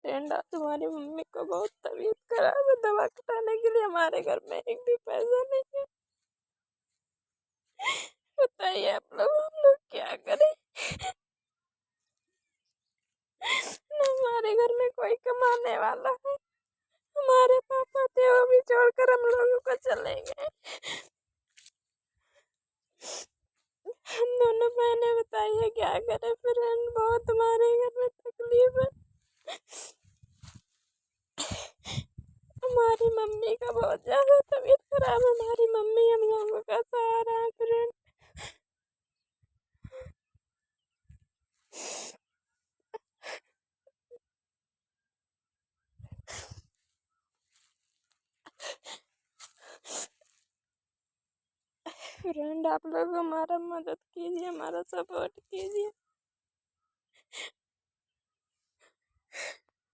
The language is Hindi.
फ्रेंड, आज हमारी मम्मी को बहुत तबीयत खराब है। दवा कराने के लिए हमारे घर में एक भी पैसा नहीं है। बताइए आप लोग, हम लोग क्या करें? न हमारे घर में कोई कमाने वाला है। हमारे पापा थे, वो भी छोड़कर हम लोगों को चले गए। हम दोनों बहनें, बताइए क्या करें फ्रेंड? बहुत हमारे घर में तकलीफ है। हमारी मम्मी का बहुत ज्यादा तबीयत खराब है। हमारी मम्मी हम लोगों का सहारा है फ्रेंड। फ्रेंड, आप लोग हमारा मदद कीजिए, हमारा सपोर्ट कीजिए।